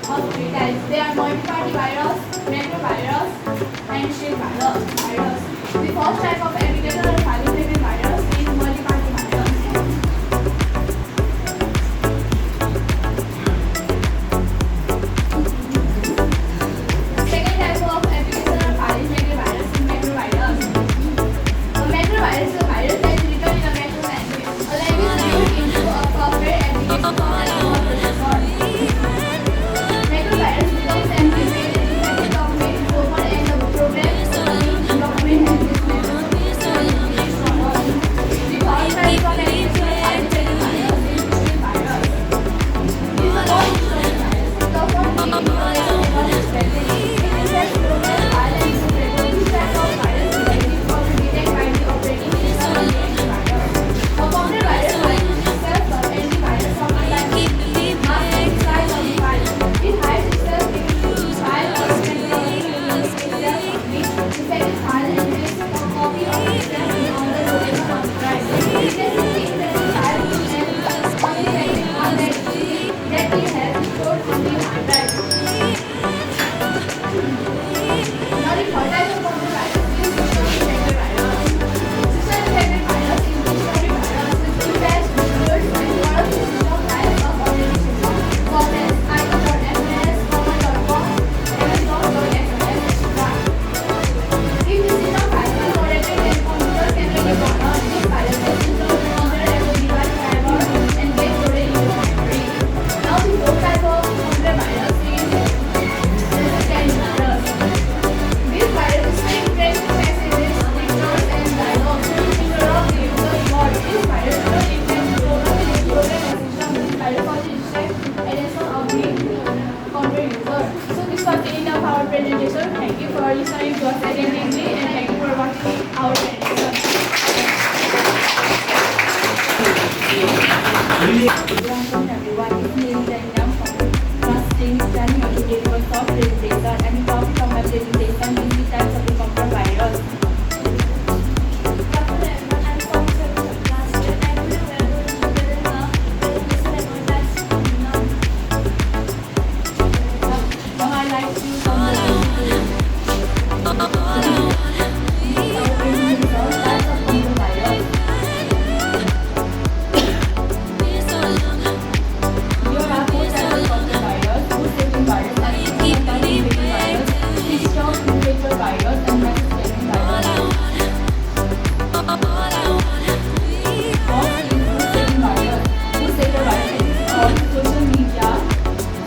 of three types. They are multi-party virus, macrovirus, and shield virus. The first type of epithelial or fibrillary virus is multi-party virus. Second type of epithelial or fibrillary virus is macrovirus. A macrovirus is a virus that is written in a macro language. A language built into a software application called a processor. Macrovirus becomes activated if the document is open and the program document has this macro. The third type of epithelial fibrillary virus is shield virus. This is a non-destructive virus. It does not need any spelling. It infects program file and operator. This type of virus is difficult to detect by the operating system and the antivirus. A common virus like itself or antivirus from a language mask the size of the file. It hides itself in the file or temporarily removes itself from the infected file and places a copy of itself on the location of the drive. It can see the infected file and uninfected one that it has stored on the hard drive. Now the third type of common virus is system-infected virus. System-infected virus is destructive virus which infects computers and products with system files of operating system, such as icon.fs, command.com, ms.xms, etc. If the system files are corrupted and computer can be cornered, this virus is installed under as a device driver and get loaded into memory. Now the fourth type of computer virus is resistant virus. This virus sends text messages, pictures, and dialogue to interrupt the user's thought. This virus does not infect the program and program and system. This virus also detects attention of the computer user. So this was the end of our presentation. Thank you for listening to us attentively and thank you for watching our presentation. Good afternoon everyone. It's me Zainab from class 10 studying on the Microsoft presentation, and the topic of my presentation is the types of the computer virus. Now I'd like to come to types of computer virus. Here are four types of computer virus: food safety virus, accidental virus, system infected virus, and message virus. First is food safety virus. Food safety virus is on social media,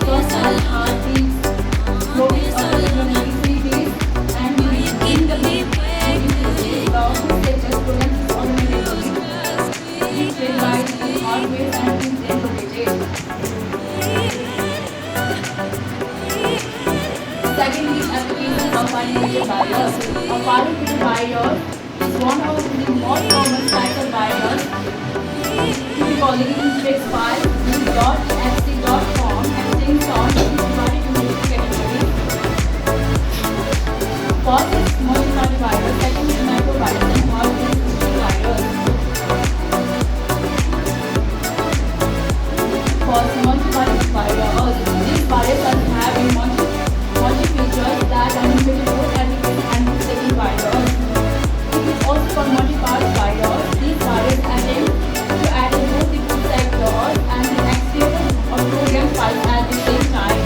such as articles, movies, or television series, and in the food safety program is automatically treated by the hardware and is integrated. Second is application of fibrillary virus. A fibrillary virus is one of the most common types of virus. Typically, it infects files with .xc.com extension in divided into two categories. First is multi-party virus, second is macrovirus, and third is shield virus. First, multi-party virus. These viruses have a multi-features that are limited to both application and the second virus. It is also called multi-part virus. These viruses attempt to attack both the food sectors and the external or program files at the same time.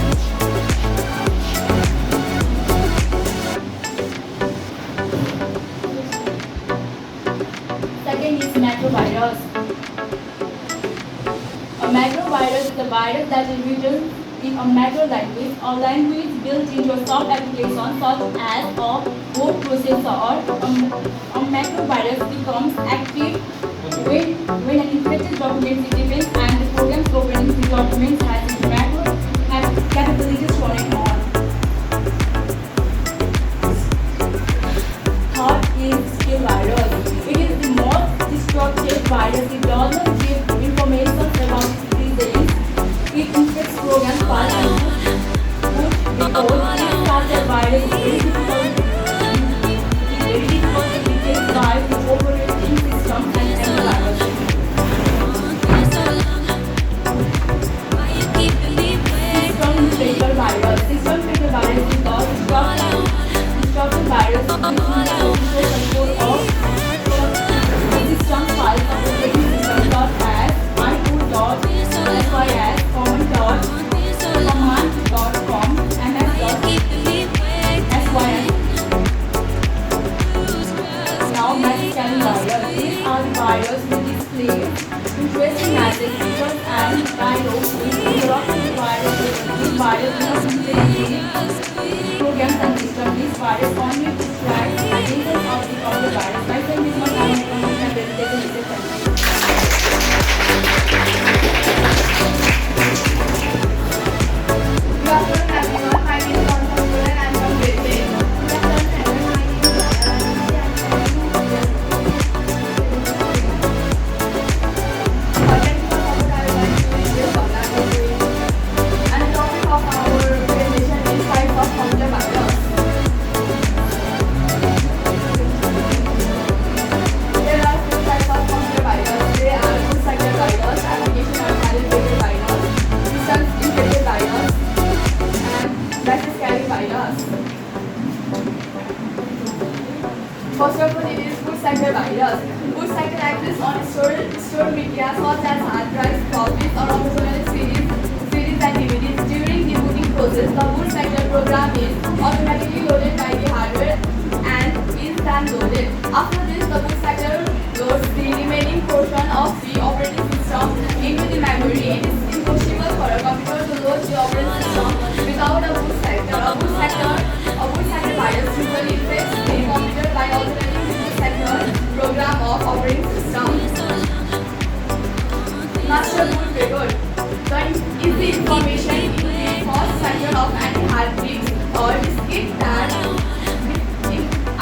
Second is macrovirus. A macrovirus is a virus that is written in a macro language or language built into a soft application such as a word processor. A macrovirus becomes active when an infected document is defined and the program governing the document has its macro capabilities running on. Third is shield virus. It is the most destructive virus. It does not give information about its disease. It infects program files and put the code. This type of virus is very difficult to detect by the operating system and antivirus. System infected virus. virus only describes the instance of the computer virus. My friend is not having a computer and they will take a message from me. Good afternoon everyone. My name is Anshul Goel and I am from grade 10. Good afternoon everyone. My name is Thank you for coming. I would like to introduce online. And the topic of our presentation is types of computer virus. There are two types of computer virus. They are full cycle virus, application or file infected virus, systems infected virus, and message carrying virus. First of all, it is full cycle virus. Full cycle exists on stored media such as hard drives, copies, or optional CDs and DVDs. During the booting process, the full cycle program is automatically loaded by the hardware and is then loaded. After this, the full cycle loads the remaining portion of the operating system into the memory. It is impossible for a computer to load the operating system without a boot cycle. A boot cycle virus usually infects the computer by altering the boot cycle program of operating system. Master boot record is the information in the first cycle of any hard disk or diskette that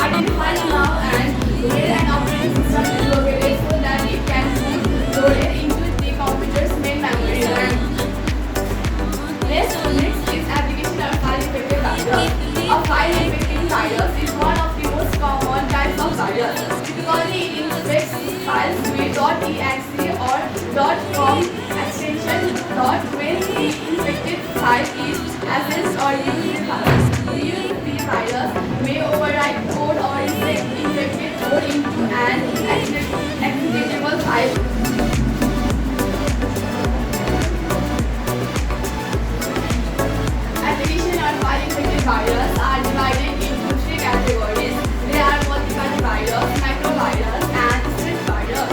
identifies now and where an operating system is located so that it can be loaded into the computer's main memory RAM. Next is application or file infected virus. A file infecting virus is one of the most common types of virus. Typically, it infects files with .exe or .com extension. When the infected file is accessed or used, the virus may overwrite code or inject infected code into an executable file. Application or file infected virus are divided into three categories. They are multi-party virus, microvirus, and strip virus.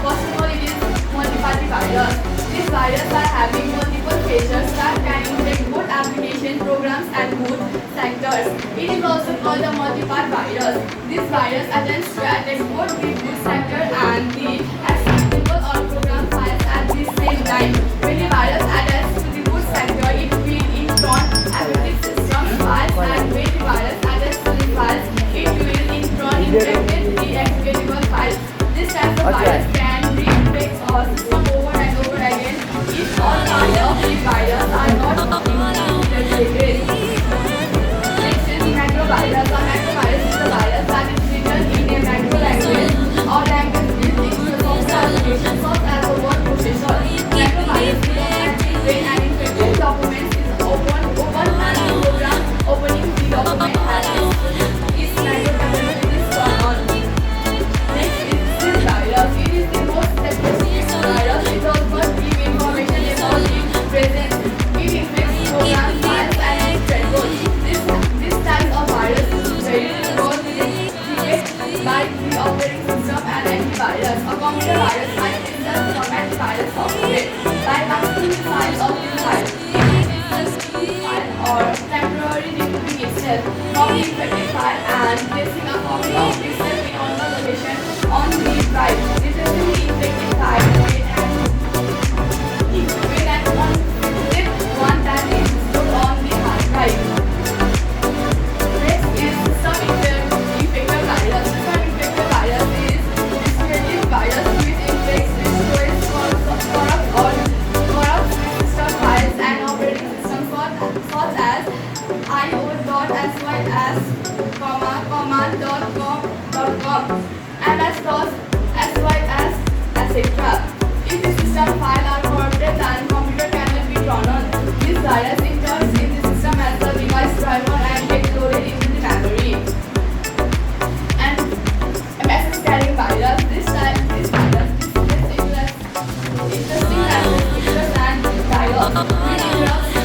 First of all, it is multi-party virus. These viruses are having multiple features that can infect both application programs and boot sectors. It is also called a multi-part virus. This virus attempts to attack both the boot sector and the executable or program files at the same time. When the virus attacks to the boot sector, it will intron affect system files, and when the virus attacks to the files, it will intron infect the executable files. This type of virus can reinfect a system over and over again if all parts of the virus are not integrated. Next is the macrovirus. A macrovirus is a virus that is written in a macro language or language built into the software application such as a word processor. Macrovirus is active when an infected document is open and the program opening the document has its macro capabilities turned on. Next is this virus. It is the most sophisticated virus. It does not give information about the present. It infects program files and threshold. This type of virus is very well detected by the operating system and antivirus. A computer virus might itself from antivirus software by masking the size of the file. It is the file or temporarily removing itself from the infected file and placing a copy of itself in another location on the drive. Replacing the infected file when an uninfected one that is stored on the hard drive. Next is system infected virus. System infected virus is distributed virus which infects, destroys, corrupts system files and operating systems such as io.sys, command.com, ms.sys, etc. If the system file are corrupted, then computer cannot be drawn on. This virus enters in the system as the device driver and gets loaded into the memory. And message carrying virus. This virus displays interesting message pictures and dialogue, which interrupts